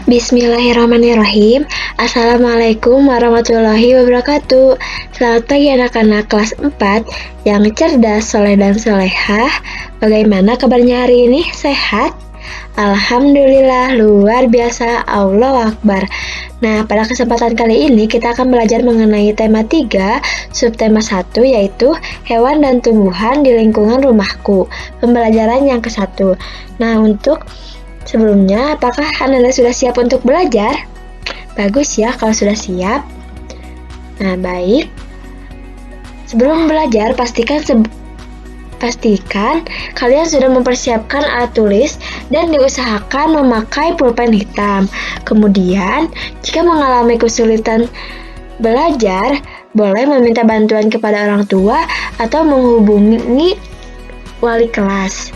Bismillahirrahmanirrahim. Assalamualaikum warahmatullahi wabarakatuh. Selamat pagi anak-anak kelas 4 yang cerdas, soleh dan solehah. Bagaimana kabarnya hari ini? Sehat? Alhamdulillah, luar biasa, Allahu Akbar. Nah, pada kesempatan kali ini kita akan belajar mengenai tema 3, subtema 1, yaitu hewan dan tumbuhan di lingkungan rumahku. Pembelajaran yang ke-1. Nah, untuk sebelumnya, apakah Anda sudah siap untuk belajar? Bagus ya kalau sudah siap. Nah, baik. Sebelum belajar, pastikan kalian sudah mempersiapkan alat tulis dan diusahakan memakai pulpen hitam. Kemudian, jika mengalami kesulitan belajar, boleh meminta bantuan kepada orang tua atau menghubungi wali kelas.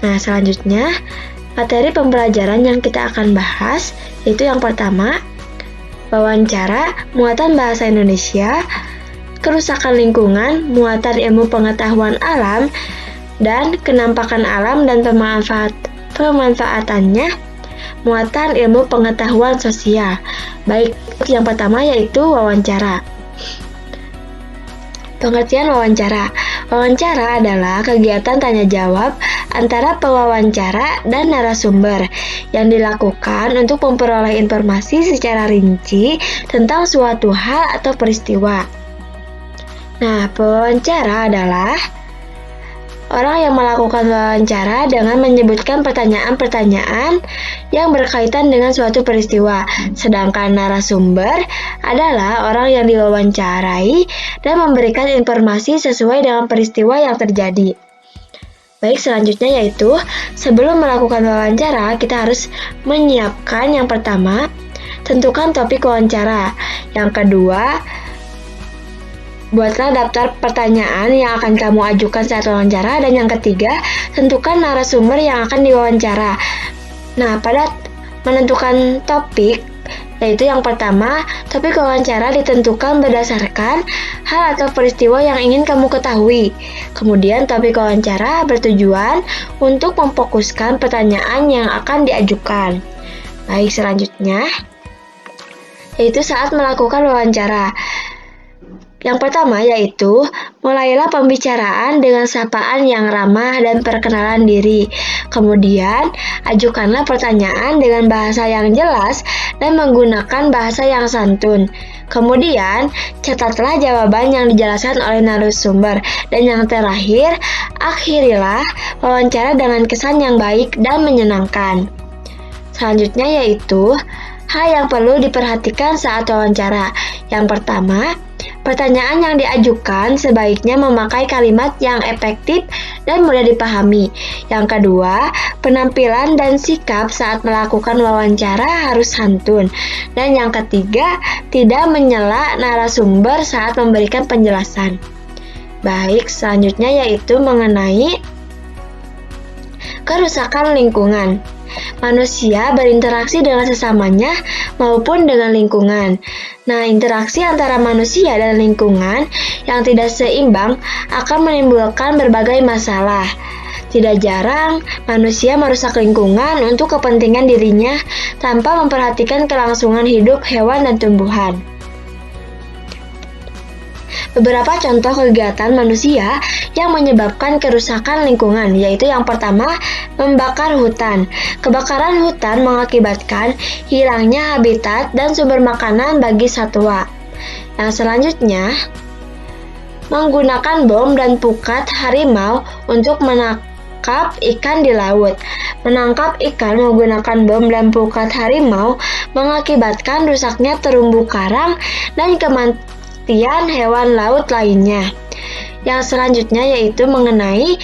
Nah, selanjutnya, materi pembelajaran yang kita akan bahas yaitu yang pertama, wawancara, muatan bahasa Indonesia, kerusakan lingkungan, muatan ilmu pengetahuan alam, dan kenampakan alam dan pemanfaatannya, muatan ilmu pengetahuan sosial. Baik, yang pertama yaitu wawancara. Pengertian wawancara. Wawancara adalah kegiatan tanya-jawab antara pewawancara dan narasumber yang dilakukan untuk memperoleh informasi secara rinci tentang suatu hal atau peristiwa. Nah, pewawancara adalah orang yang melakukan wawancara dengan menyebutkan pertanyaan-pertanyaan yang berkaitan dengan suatu peristiwa. Sedangkan narasumber adalah orang yang diwawancarai dan memberikan informasi sesuai dengan peristiwa yang terjadi. Baik, selanjutnya yaitu sebelum melakukan wawancara, kita harus menyiapkan yang pertama, tentukan topik wawancara. Yang kedua, buatlah daftar pertanyaan yang akan kamu ajukan saat wawancara. Dan yang ketiga, tentukan narasumber yang akan diwawancara. Nah, pada menentukan topik, yaitu yang pertama, topik wawancara ditentukan berdasarkan hal atau peristiwa yang ingin kamu ketahui. Kemudian topik wawancara bertujuan untuk memfokuskan pertanyaan yang akan diajukan. Baik, selanjutnya, yaitu saat melakukan wawancara. Yang pertama yaitu, mulailah pembicaraan dengan sapaan yang ramah dan perkenalan diri. Kemudian, ajukanlah pertanyaan dengan bahasa yang jelas dan menggunakan bahasa yang santun. Kemudian, catatlah jawaban yang dijelaskan oleh narasumber. Dan yang terakhir, akhirilah wawancara dengan kesan yang baik dan menyenangkan. Selanjutnya yaitu, hal yang perlu diperhatikan saat wawancara. Yang pertama, pertanyaan yang diajukan sebaiknya memakai kalimat yang efektif dan mudah dipahami. Yang kedua, penampilan dan sikap saat melakukan wawancara harus santun. Dan yang ketiga, tidak menyela narasumber saat memberikan penjelasan. Baik, selanjutnya yaitu mengenai kerusakan lingkungan. Manusia berinteraksi dengan sesamanya maupun dengan lingkungan. Nah, interaksi antara manusia dan lingkungan yang tidak seimbang akan menimbulkan berbagai masalah. Tidak jarang, manusia merusak lingkungan untuk kepentingan dirinya tanpa memperhatikan kelangsungan hidup hewan dan tumbuhan. Beberapa contoh kegiatan manusia yang menyebabkan kerusakan lingkungan, yaitu yang pertama, membakar hutan. Kebakaran hutan mengakibatkan hilangnya habitat dan sumber makanan bagi satwa. Yang selanjutnya, menggunakan bom dan pukat harimau untuk menangkap ikan di laut. Menangkap ikan menggunakan bom dan pukat harimau mengakibatkan rusaknya terumbu karang dan kematian hewan laut lainnya. Yang selanjutnya yaitu mengenai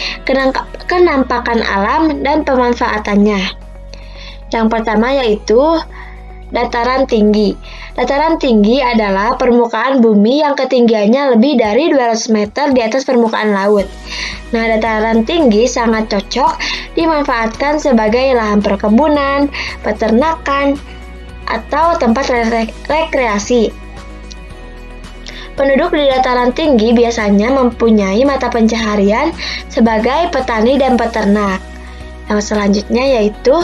kenampakan alam dan pemanfaatannya. Yang pertama yaitu dataran tinggi. Dataran tinggi adalah permukaan bumi yang ketinggiannya lebih dari 200 meter di atas permukaan laut. Nah, dataran tinggi sangat cocok dimanfaatkan sebagai lahan perkebunan, peternakan, atau tempat rekreasi. Penduduk di dataran tinggi biasanya mempunyai mata pencaharian sebagai petani dan peternak. Yang selanjutnya yaitu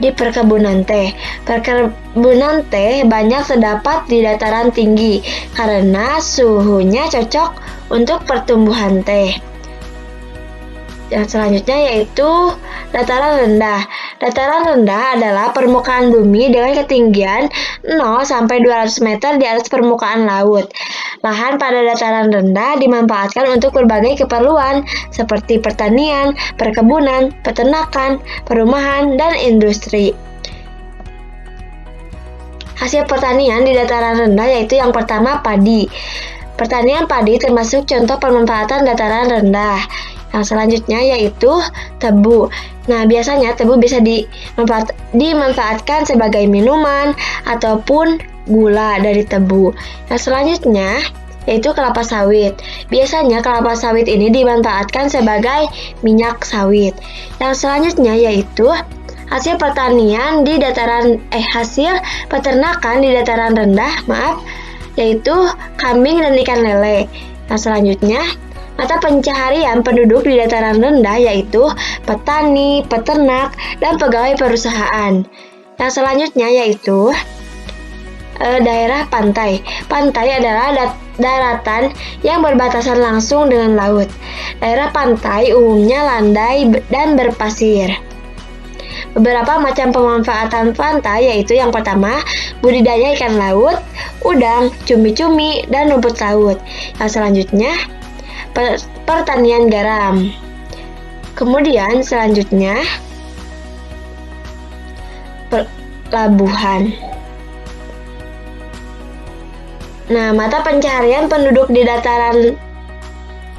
di perkebunan teh. Perkebunan teh banyak terdapat di dataran tinggi karena suhunya cocok untuk pertumbuhan teh. Yang selanjutnya yaitu dataran rendah. Dataran rendah adalah permukaan bumi dengan ketinggian 0 sampai 200 meter di atas permukaan laut. Lahan pada dataran rendah dimanfaatkan untuk berbagai keperluan seperti pertanian, perkebunan, peternakan, perumahan, dan industri. Hasil pertanian di dataran rendah yaitu yang pertama padi. Pertanian padi termasuk contoh pemanfaatan dataran rendah. Yang selanjutnya yaitu tebu. Nah, biasanya tebu bisa dimanfaatkan sebagai minuman ataupun gula dari tebu. Yang selanjutnya yaitu kelapa sawit. Biasanya kelapa sawit ini dimanfaatkan sebagai minyak sawit. Yang selanjutnya yaitu hasil peternakan di dataran rendah, yaitu kambing dan ikan lele. Yang selanjutnya mata pencaharian penduduk di dataran rendah yaitu petani, peternak, dan pegawai perusahaan. Yang selanjutnya yaitu daerah pantai. Pantai adalah daratan yang berbatasan langsung dengan laut. Daerah pantai umumnya landai dan berpasir. Beberapa macam pemanfaatan pantai yaitu yang pertama, budidaya ikan laut, udang, cumi-cumi, dan rumput laut. Yang selanjutnya, pertanian garam. Kemudian selanjutnya pelabuhan. Nah, mata pencaharian penduduk di dataran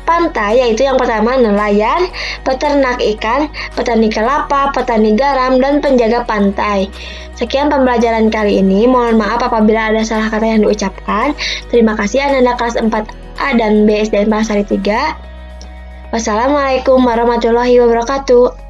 pantai yaitu yang pertama nelayan, peternak ikan, petani kelapa, petani garam, dan penjaga pantai. Sekian pembelajaran kali ini. Mohon maaf apabila ada salah kata yang diucapkan. Terima kasih Ananda kelas 4A dan B SDN Palasari 3. Wassalamualaikum warahmatullahi wabarakatuh.